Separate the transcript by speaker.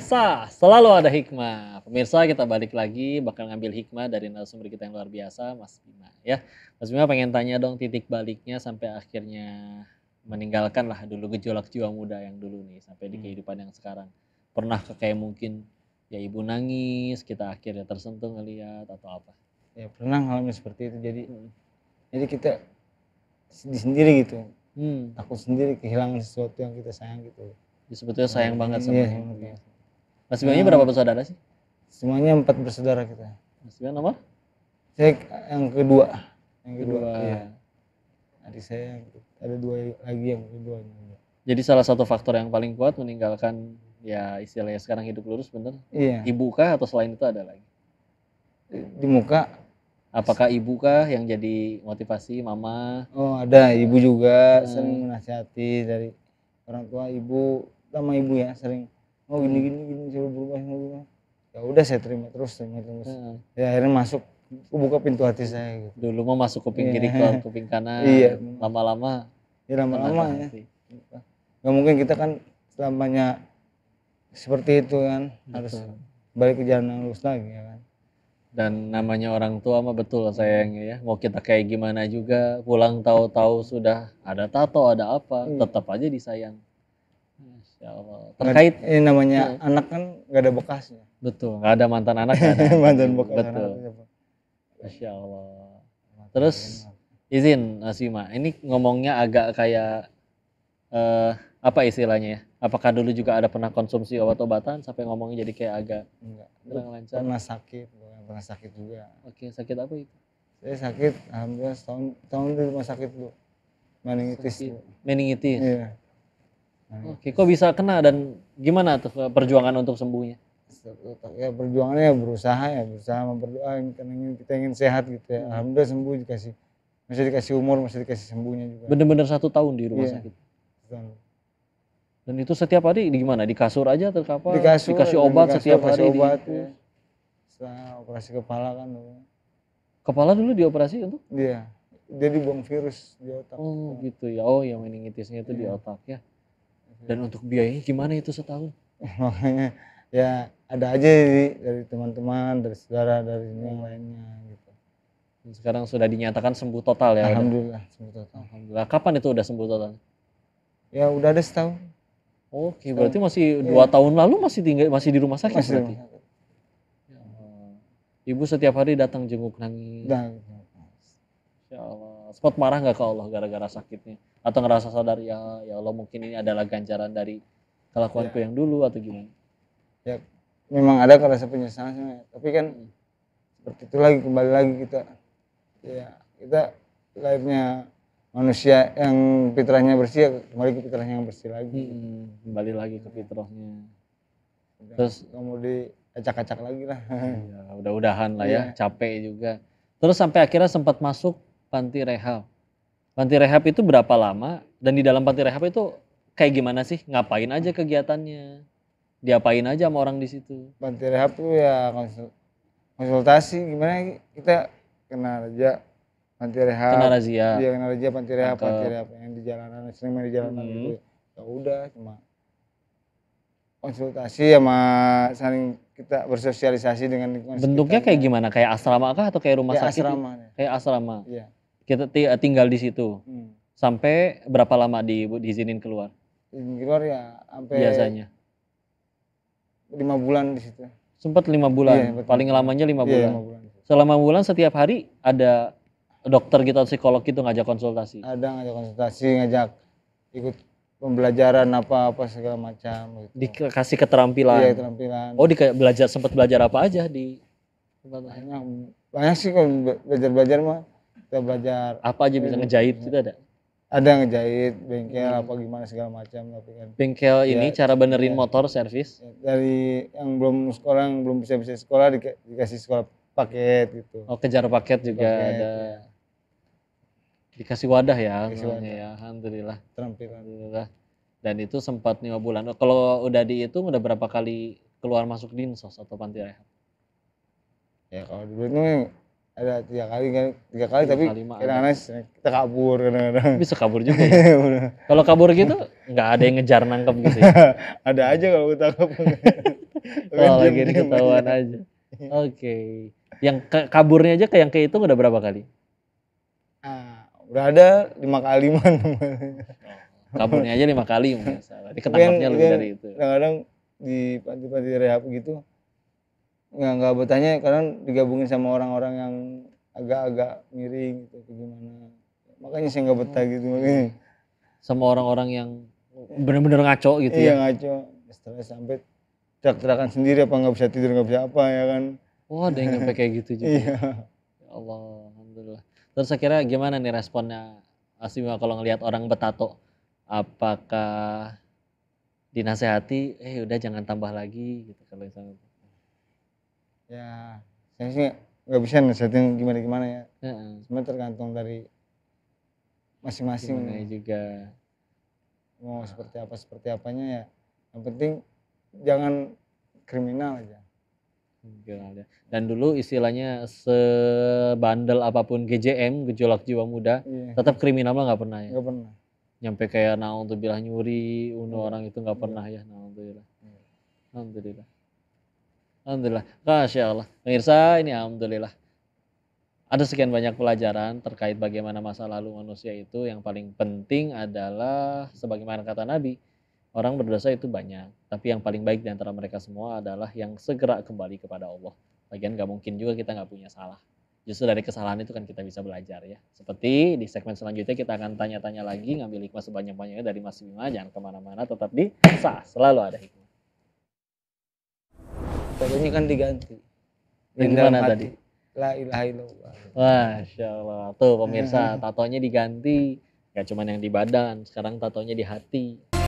Speaker 1: Sah, selalu ada hikmah. Pemirsa, kita balik lagi bakal ngambil hikmah dari narasumber kita yang luar biasa, Mas Bima ya. Mas Bima pengen tanya dong titik baliknya sampai akhirnya meninggalkan lah dulu gejolak jiwa muda yang dulu nih sampai di kehidupan yang sekarang. Pernah kayak mungkin ya ibu nangis, kita akhirnya tersentuh ngelihat atau apa?
Speaker 2: Ya pernah ngalamin seperti itu, jadi
Speaker 1: Hmm.
Speaker 2: kita sedih sendiri gitu,
Speaker 1: Hmm.
Speaker 2: takut sendiri kehilangan sesuatu yang kita sayang gitu.
Speaker 1: Jadi sebetulnya sayang banget sama
Speaker 2: Iya,
Speaker 1: ibu ya.
Speaker 2: banget.
Speaker 1: Mas Bima ini berapa bersaudara sih?
Speaker 2: Semuanya 4 bersaudara kita.
Speaker 1: Mas Bima nomor?
Speaker 2: Saya yang kedua.
Speaker 1: Kedua.
Speaker 2: Iya. Adik saya ada 2 lagi yang kedua.
Speaker 1: Jadi salah satu faktor yang paling kuat meninggalkan ya istilahnya sekarang hidup lurus bener?
Speaker 2: Iya.
Speaker 1: Ibu kah atau selain itu ada lagi?
Speaker 2: Di muka.
Speaker 1: Apakah ibu kah yang jadi motivasi mama?
Speaker 2: Oh ada, ibu juga sering menasihati dari orang tua, ibu sama ibu ya sering gini suruh berubah. Ya udah saya terima terus. Ya akhirnya masuk, buka pintu hati saya gitu.
Speaker 1: Dulu mau masuk kuping kiri keluar kuping kanan.
Speaker 2: Iya.
Speaker 1: Lama-lama
Speaker 2: Ya lama-lama ya. Gak mungkin kita kan selamanya seperti itu kan. Harus balik ke jalan yang lurus lagi ya kan.
Speaker 1: Dan namanya orang tua mah betul sayangnya ya. Mau kita kayak gimana juga, pulang tahu-tahu sudah ada tato, ada apa, tetap aja disayang. Masya Allah. Terkait
Speaker 2: ini namanya anak kan gak ada bekasnya.
Speaker 1: betul, nggak ada mantan anak, nggak ada
Speaker 2: Mantan bekas
Speaker 1: betul.
Speaker 2: anak.
Speaker 1: Masya Allah. Terus izin Mas Bima, ini ngomongnya agak kayak apa istilahnya ya? Apakah dulu juga ada pernah konsumsi obat-obatan sampai ngomongnya jadi kayak agak
Speaker 2: Enggak.
Speaker 1: kurang lancar?
Speaker 2: Pernah sakit juga.
Speaker 1: Oke, sakit apa itu?
Speaker 2: Saya sakit, alhamdulillah tahun di rumah sakit dulu. Meningitis.
Speaker 1: Meningitis.
Speaker 2: Iya.
Speaker 1: Oke, kok bisa kena dan gimana tuh perjuangan untuk sembuhnya?
Speaker 2: Ya perjuangannya berusaha berdoa karena kita ingin sehat gitu ya. Alhamdulillah sembuh, masih dikasih umur, masih dikasih sembuhnya juga.
Speaker 1: Bener-bener 1 tahun di rumah sakit. Dan itu setiap hari di gimana? Di kasur aja atau apa? Dikasih obat setiap hari.
Speaker 2: Ya. Setelah operasi kepala kan.
Speaker 1: Kepala dulu dioperasi untuk?
Speaker 2: Iya. Dia dibuang virus di otak.
Speaker 1: Oh gitu ya. Oh yang meningitisnya itu di otak ya. Dan untuk biayanya gimana itu setahun?
Speaker 2: Makanya ya ada aja dari teman-teman, dari saudara, dari yang lainnya gitu.
Speaker 1: Dan sekarang sudah dinyatakan sembuh total ya?
Speaker 2: Alhamdulillah sembuh total.
Speaker 1: Alhamdulillah. Kapan itu udah sembuh total?
Speaker 2: Ya udah ada setahun.
Speaker 1: Oke, berarti masih 2 tahun lalu masih di rumah sakit berarti? Ya, ibu setiap hari datang jenguk nangis. Ya Allah. Sempat marah nggak ke Allah gara-gara sakitnya? Atau ngerasa sadar ya Allah mungkin ini adalah ganjaran dari kelakuanku yang dulu atau gimana?
Speaker 2: Ya memang ada rasa penyesalan, tapi kan seperti itu lagi, kembali lagi kita lahirnya manusia yang fitrahnya bersih, kembali ke fitrahnya yang bersih lagi.
Speaker 1: Kembali lagi ke fitrahnya. Terus
Speaker 2: mau diacak-acak lagi lah.
Speaker 1: Ya, udah-udahan lah ya, capek juga. Terus sampai akhirnya sempat masuk panti rehab. Panti rehab itu berapa lama? Dan di dalam panti rehab itu kayak gimana sih? Ngapain aja kegiatannya? Diapain aja sama orang di situ?
Speaker 2: Panti rehab tuh ya konsultasi, gimana kita kena aja panti rehab.
Speaker 1: Kena razia.
Speaker 2: Iya, kena razia panti rehab yang di jalanan, sering main di jalanan gitu. Ya udah cuma konsultasi sama saling kita bersosialisasi dengan lingkungan.
Speaker 1: Bentuknya kayak gimana? Kayak asrama kah atau kayak rumah sakit?
Speaker 2: Asrama.
Speaker 1: Kayak asrama.
Speaker 2: Iya.
Speaker 1: Kita tinggal di situ. Sampai berapa lama diizinin keluar?
Speaker 2: Izin keluar ya sampai
Speaker 1: biasanya
Speaker 2: 5 bulan di situ.
Speaker 1: Sempat 5 bulan. Iya, paling lamanya 5 bulan. 5 bulan. Selama bulan setiap hari ada dokter gitu atau psikolog gitu ngajak konsultasi?
Speaker 2: Ada ngajak konsultasi, ngajak ikut pembelajaran apa segala macam gitu.
Speaker 1: Dikasih keterampilan.
Speaker 2: Iya, keterampilan.
Speaker 1: Oh, sempat belajar apa aja di
Speaker 2: banyak sih kalau belajar mah. Kita belajar
Speaker 1: apa aja, bisa ngejahit gitu ada?
Speaker 2: Ada ngejahit, bengkel apa gimana segala macam tapi kan.
Speaker 1: Bengkel ini cara benerin motor servis.
Speaker 2: Dari yang belum sekolah, yang belum bisa sekolah dikasih sekolah paket gitu.
Speaker 1: Oh, kejar paket juga ada. Ya. Dikasih wadah ya, ya. Alhamdulillah.
Speaker 2: Alhamdulillah.
Speaker 1: Dan itu sempat 5 bulan. Kalau udah dihitung udah berapa kali keluar masuk dinsos atau panti rehab?
Speaker 2: Ya kalau dulu itu ada 3 kali tapi kadang-kadang kita kabur kadang-kadang.
Speaker 1: Bisa kabur juga ya? Kalau kabur gitu nggak ada yang ngejar nangkep gitu ya?
Speaker 2: Ada aja kalau ketangkep.
Speaker 1: Oh, lagi ketahuan aja. Oke. Yang kaburnya aja yang kehitung udah berapa kali?
Speaker 2: Udah ada 5 kali man.
Speaker 1: Kaburnya aja 5 kali mungkin salah. Ketangkapnya lebih dari itu.
Speaker 2: Kadang-kadang di panti-panti rehab gitu nggak bertanya karena digabungin sama orang-orang yang agak-agak miring gitu gimana. Makanya saya nggak betah gitu makanya.
Speaker 1: Sama orang-orang yang bener-bener ngaco gitu ya?
Speaker 2: Iya ngaco. Setelah sampai teriak-teriakan sendiri apa nggak bisa tidur nggak bisa apa ya kan.
Speaker 1: Oh ada yang sampai kayak gitu juga.
Speaker 2: Iya.
Speaker 1: Ya Allah, alhamdulillah. Terus akhirnya gimana nih responnya Mas Bima kalau ngelihat orang betato? Apakah dinasehati, udah jangan tambah lagi gitu kalau misalnya?
Speaker 2: Ya saya sih nggak bisa nasihatin gimana-gimana ya. Cuma tergantung dari masing-masing.
Speaker 1: Gimana juga.
Speaker 2: Mau seperti apanya ya. Yang penting jangan kriminal aja.
Speaker 1: Dan dulu istilahnya sebandel apapun GJM, gejolak jiwa muda, tetap kriminal mah nggak pernah ya?
Speaker 2: Nggak pernah.
Speaker 1: Nyampe kayak naudzubillah nyuri, bunuh orang itu nggak pernah ya, naudzubillah. Alhamdulillah. Alhamdulillah. Masya Allah. Pemirsa, ini alhamdulillah. Ada sekian banyak pelajaran terkait bagaimana masa lalu manusia itu. Yang paling penting adalah sebagaimana kata Nabi, orang berdosa itu banyak, tapi yang paling baik di antara mereka semua adalah yang segera kembali kepada Allah. Lagian gak mungkin juga kita gak punya salah. Justru dari kesalahan itu kan kita bisa belajar ya. Seperti di segmen selanjutnya kita akan tanya-tanya lagi, ngambil hikmah sebanyak-banyaknya dari Mas Bima. Jangan kemana-mana, tetap di Sah, selalu ada hikmah.
Speaker 2: Tadinya kan diganti.
Speaker 1: Yang mana tadi?
Speaker 2: La ilaha illallah.
Speaker 1: Masya Allah. Tuh pemirsa, tatonya diganti. Gak cuma yang di badan, sekarang tatonya di hati.